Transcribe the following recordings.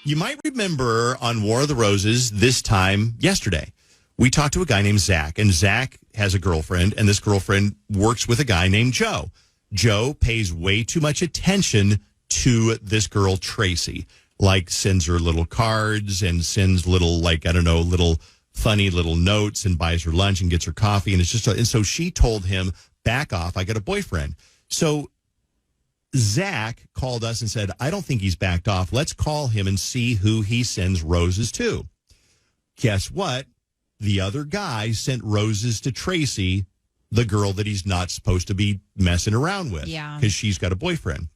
You might remember on War of the Roses this time yesterday, we talked to a guy named Zach, and Zach has a girlfriend, and this girlfriend works with a guy named Joe. Joe pays way too much attention to this girl, Tracy, like sends her little cards and sends little, like, I don't know, little funny little notes and buys her lunch and gets her coffee. And it's just, and so she told him, back off, I got a boyfriend. So Zach called us and said, I don't think he's backed off. Let's call him and see who he sends roses to. Guess what? The other guy sent roses to Tracy, the girl that he's not supposed to be messing around with. Yeah. Because she's got a boyfriend.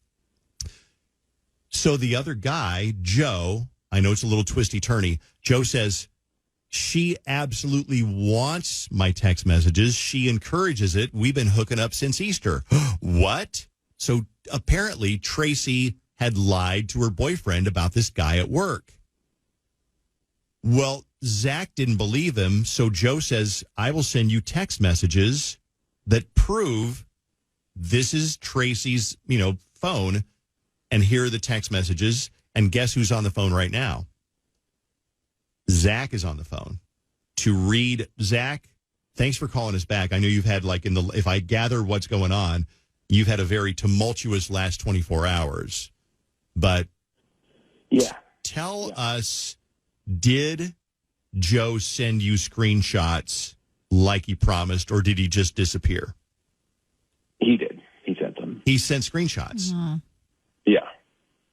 So the other guy, Joe, I know it's a little twisty-turny. Joe says, she absolutely wants my text messages. She encourages it. We've been hooking up since Easter. What? So apparently Tracy had lied to her boyfriend about this guy at work. Well, Zach didn't believe him, so Joe says, I will send you text messages that prove this is Tracy's, phone, and here are the text messages, and guess who's on the phone right now? Zach is on the phone to read. Zach, thanks for calling us back. I know you've had, if I gather what's going on, you've had a very tumultuous last 24 hours. But tell us, did Joe send you screenshots like he promised, or did he just disappear? He did. He sent them. He sent screenshots. Mm-hmm. Yeah.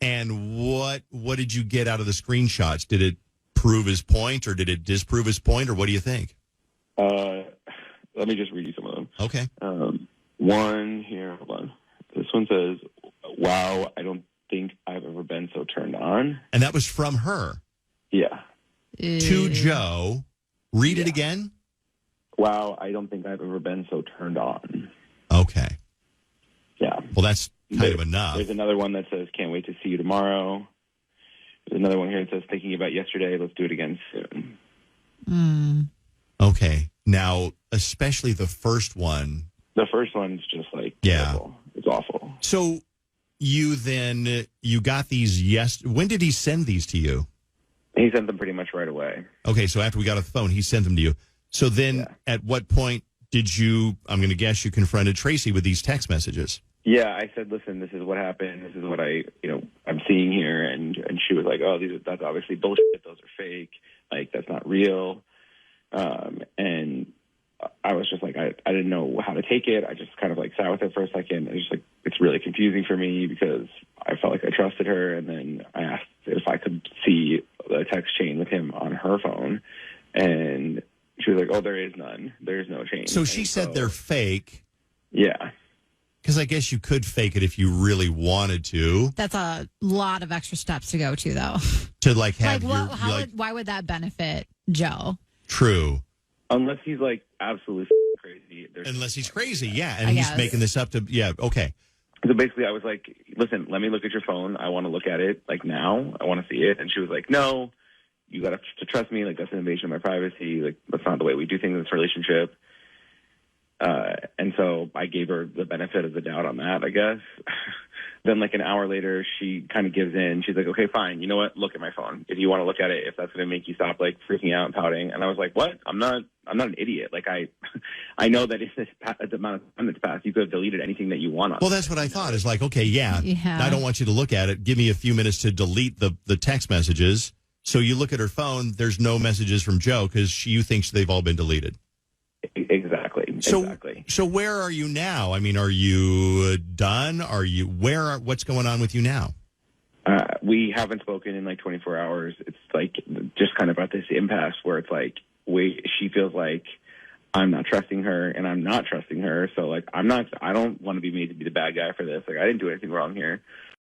And what did you get out of the screenshots? Did it prove his point, or did it disprove his point, or what do you think? Let me just read you some of them. Okay. One here, hold on. This one says, wow, I don't think I've ever been so turned on. And that was from her. Yeah. To Joe. Read it again. Wow, I don't think I've ever been so turned on. Okay. Yeah. Well, that's kind of enough. There's another one that says, can't wait to see you tomorrow. There's another one here that says, thinking about yesterday, let's do it again soon. Mm. Okay. Now, especially the first one. The first one's just terrible. It's awful. So you got these, when did he send these to you? He sent them pretty much right away. Okay, so after we got off the phone, he sent them to you. So then at what point did you, I'm going to guess you confronted Tracy with these text messages? Yeah, I said, listen, this is what happened. This is what I'm seeing here. And she was like, oh, that's obviously bullshit. Those are fake. That's not real. And I was just I didn't know how to take it. I just kind of sat with it for a second. It was just it's really confusing for me because I felt like I trusted her. And then I asked if I could see the text chain with him on her phone. And she was like, oh, there is none. There's no chain. So she said they're fake. Yeah. Because I guess you could fake it if you really wanted to. That's a lot of extra steps to go to, though. To have why would that benefit Joe? True. Unless he's absolutely crazy. Unless he's crazy, yeah. And he's making this up to, okay. So basically I was like, listen, let me look at your phone. I want to look at it now. I want to see it. And she was like, no, you got to trust me. That's an invasion of my privacy. That's not the way we do things in this relationship. And so I gave her the benefit of the doubt on that, I guess. Then an hour later, she kind of gives in. She's like, okay, fine. You know what? Look at my phone. If you want to look at it, if that's going to make you stop freaking out and pouting. And I was like, what? I'm not an idiot. I know that if the amount of time that's passed, you could have deleted anything that you want on. Well, that's what I thought is okay, I don't want you to look at it. Give me a few minutes to delete the text messages. So you look at her phone. There's no messages from Joe because you think they've all been deleted. Exactly. So where are you now? I mean, are you done? What's going on with you now? We haven't spoken in 24 hours. It's just kind of at this impasse where it's she feels like I'm not trusting her and I'm not trusting her. So I don't want to be made to be the bad guy for this. I didn't do anything wrong here.